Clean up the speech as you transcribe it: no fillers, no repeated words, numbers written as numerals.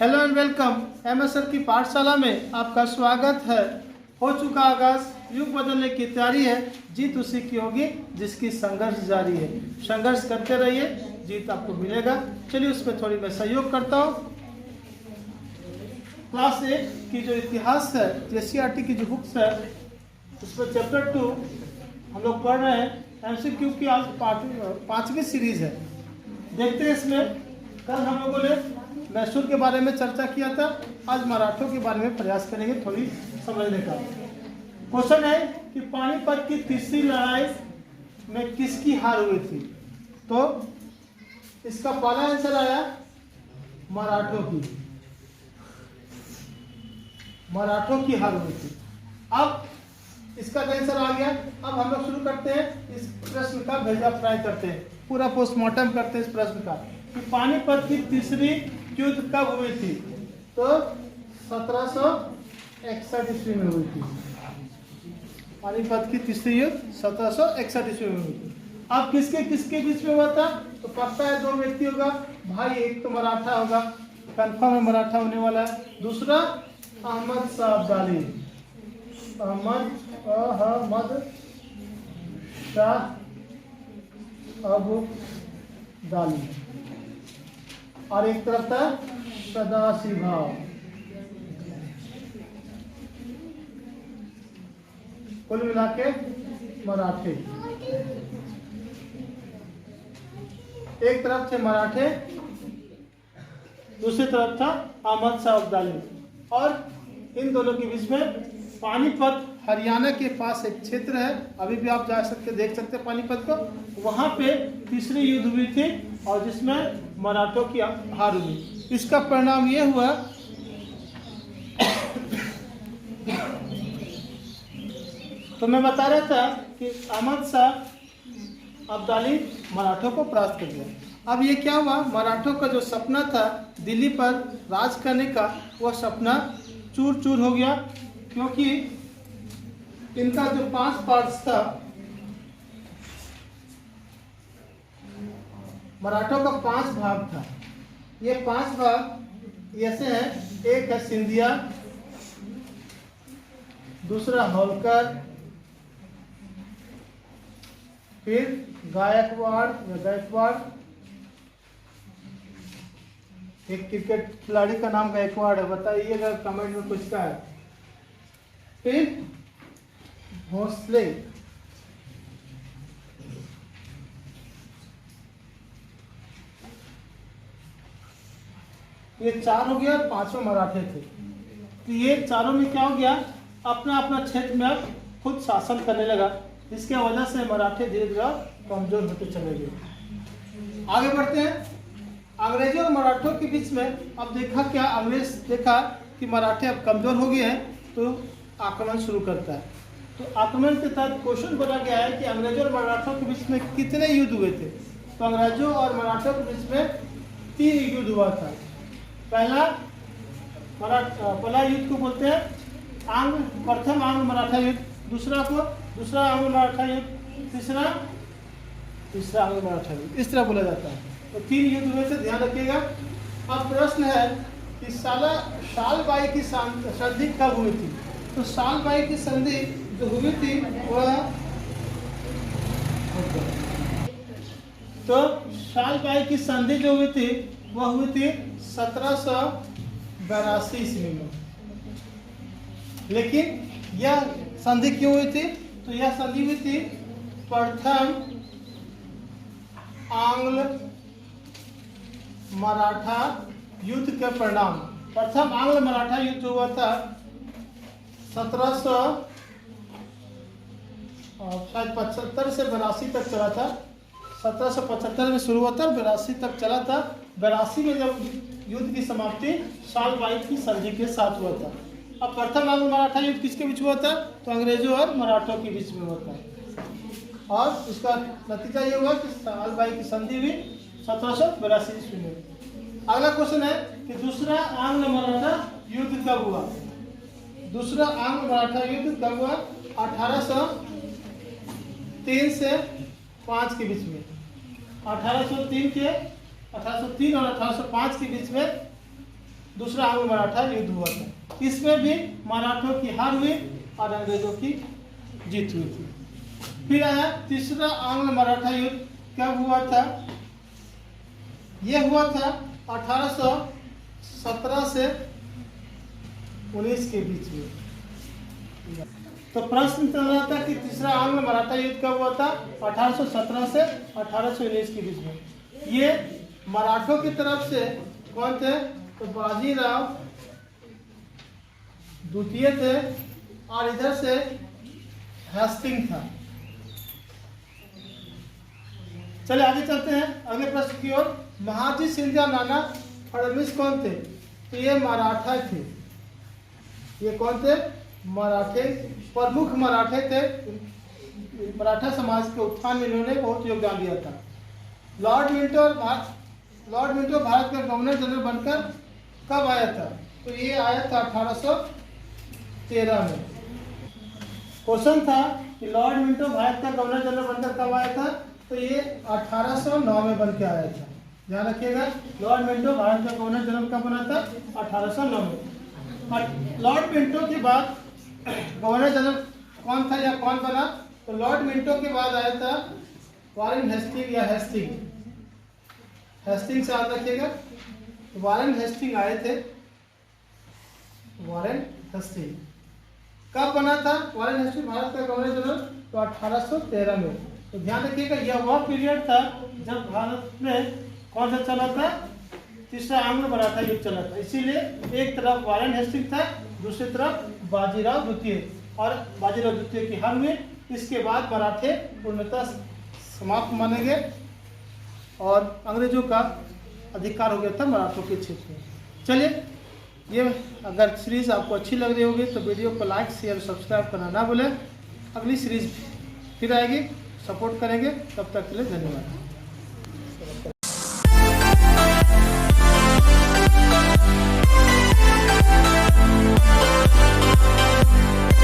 Hello and welcome. MSR की पाठशाला में आपका स्वागत है। हो चुका आगाज, युग बदलने की तैयारी है, जीत उसी की होगी जिसकी संघर्ष जारी है। संघर्ष करते रहिए, जीत आपको मिलेगा। चलिए उसमें थोड़ी मैं सहयोग करता हूँ। क्लास 8 की जो इतिहास है, जेसीईआरटी की जो बुक्स है, उसमें चैप्टर 2 हम लोग पढ़ रहे हैं। एमसीक्यू की आज पांचवी सीरीज है। देखते हैं इसमें। कल हम लोगों ने मैसूर के बारे में चर्चा किया था, आज मराठों के बारे में प्रयास करेंगे थोड़ी समझने का। क्वेश्चन है कि पानीपत की तीसरी लड़ाई में किसकी हार हुई थी? तो इसका पहला आंसर आया मराठों की। मराठों की हार हुई थी। अब इसका आंसर आ गया। अब हम लोग शुरू करते हैं इस प्रश्न का भेजा फ्राई करते हैं, पूरा पोस्टमार्टम करते हैं इस प्रश्न का कि पानीपत की तीसरी युद्ध कब हुई थी? तो 1761 ईस्वी में हुई थी। पानीपत की तीसरी युद्ध 1761 ईस्वी में हुई थी। अब किसके किसके बीच में हुआ था? तो पता है दो व्यक्ति होगा भाई, एक तो मराठा होगा, कंफर्म है मराठा होने वाला है। दूसरा अहमद शाह अब्दाली, अहमद शाह अब्दाली, और एक तरफ था सदाशिवराव। कुल मिला के मराठे, एक तरफ थे मराठे, दूसरी तरफ था अहमद शाह अब्दाली। और इन दोनों के बीच में पानीपत हरियाणा के पास एक क्षेत्र है, अभी भी आप जा सकते देख सकते हैं पानीपत को। वहां पे तीसरी युद्ध हुई थी और जिसमें मराठों की हार हुई। इसका परिणाम ये हुआ तो मैं बता रहा था कि अहमद शाह अब्दाली मराठों को परास्त कर दिया। अब ये क्या हुआ, मराठों का जो सपना था दिल्ली पर राज करने का, वह सपना चूर चूर हो गया, क्योंकि इनका जो 5 पार्ट्स था, मराठों का 5 भाग था। ये 5 भाग ऐसे हैं। एक है सिंधिया, दूसरा होलकर, फिर गायकवाड़, एक क्रिकेट खिलाड़ी का नाम गायकवाड़ है, बताइएगा कमेंट में कुछ का है। फिर भोसले, ये 4 हो गया, 5 मराठे थे। तो ये चारों में क्या हो गया, अपना अपना क्षेत्र में अब खुद शासन करने लगा। इसके वजह से मराठे धीरे धीरे कमजोर होते चले गए। आगे बढ़ते हैं। अंग्रेजों और मराठों के बीच में अब देखा क्या, अंग्रेज देखा कि मराठे अब कमजोर हो गए हैं तो आक्रमण शुरू करता है। तो आक्रमण के तहत क्वेश्चन बोला गया है कि अंग्रेजों और मराठों के बीच में कितने युद्ध हुए थे? तो अंग्रेजों और मराठों के बीच में 3 युद्ध हुआ था। पहला युद्ध को बोलते हैं प्रथम आंग्ल मराठा युद्ध, दूसरा आंग्ल मराठा युद्ध, तीसरा आंग्ल मराठा युद्ध, इस तरह बोला जाता है। तो 3 युद्ध हुए थे, ध्यान रखिएगा। अब प्रश्न है कि सालबाई की संधि कब हुई थी? तो सालबाई की संधि जो हुई थी वह हुई थी 1782 ईस्वी में। लेकिन यह संधि क्यों हुई थी? तो यह संधि हुई थी प्रथम आंग्ल मराठा युद्ध के परिणाम। प्रथम आंग्ल मराठा युद्ध हुआ था 1775 से 82 तक चला था। 1775 में शुरू हुआ था, 82 तक चला था। 82 में जब युद्ध की समाप्ति सालबाई की संधि के साथ हुआ था। अब प्रथम आंग्ल मराठा युद्ध किसके बीच हुआ था? तो अंग्रेजों और मराठों के बीच में हुआ था। और उसका नतीजा ये हुआ कि सालबाई की संधि हुई 1782 ईस्वी में। अगला क्वेश्चन है कि दूसरा आंग्ल मराठा युद्ध कब हुआ? दूसरा आंग्ल मराठा युद्ध कब हुआ? 1803 से 5 के बीच में। 1803 और 1805 के बीच में दूसरा आंग्ल मराठा युद्ध हुआ था। इसमें भी मराठों की हार हुई और अंग्रेजों की जीत हुई थी। फिर आया तीसरा आंग्ल मराठा युद्ध। कब हुआ था? यह हुआ था 1817 से 19 के बीच में। तो प्रश्न चल रहा था कि तीसरा आंग्ल मराठा युद्ध कब हुआ था? 1817 से 1819 के बीच में। ये मराठों की तरफ से कौन थे? तो बाजीराव द्वितीय थे और इधर से हेस्टिंग था। चलिए आगे चलते हैं अगले प्रश्न की ओर। महाजी शिंदे और नाना फडणवीस कौन थे? तो ये मराठा थे। ये कौन थे? मराठे, प्रमुख मराठे थे। मराठा समाज के उत्थान में इन्होंने बहुत योगदान दिया था। लॉर्ड मिंटो भारत का गवर्नर जनरल बनकर कब आया था? तो ये आया था 1813 में। क्वेश्चन था कि लॉर्ड मिंटो भारत का गवर्नर जनरल बनकर कब आया था? तो ये 1809 में बन के आया था। ध्यान रखिएगा, लॉर्ड मिंटो भारत का गवर्नर जनरल कब बना था? 1809 में। और लॉर्ड मिंटो के बाद गवर्नर जनरल कौन था या कौन बना? तो लॉर्ड मिंटो के बाद आया था वारेन हेस्टिंग या हेस्टिंग से याद रखिएगा। तो वारेन हेस्टिंग आए थे। वारेन हेस्टिंग कब बना था? वारेन हेस्टिंग भारत का गवर्नर जनरल तो 1813 में। तो ध्यान रखिएगा, यह वह पीरियड था जब भारत में कौन सा चला था? तीसरा आंग्ल मराठा युद्ध चला था। इसीलिए एक तरफ वारेन हेस्टिंग था, दूसरी तरफ बाजीराव द्वितीय, और बाजीराव द्वितीय की हार हुई। इसके बाद मराठे पूर्णतः समाप्त माने गए और अंग्रेजों का अधिकार हो गया था मराठों के क्षेत्र में। चलिए, ये अगर सीरीज आपको अच्छी लग रही होगी तो वीडियो को लाइक शेयर सब्सक्राइब करना ना भूलें। अगली सीरीज फिर आएगी, सपोर्ट करेंगे। तब तक के लिए धन्यवाद।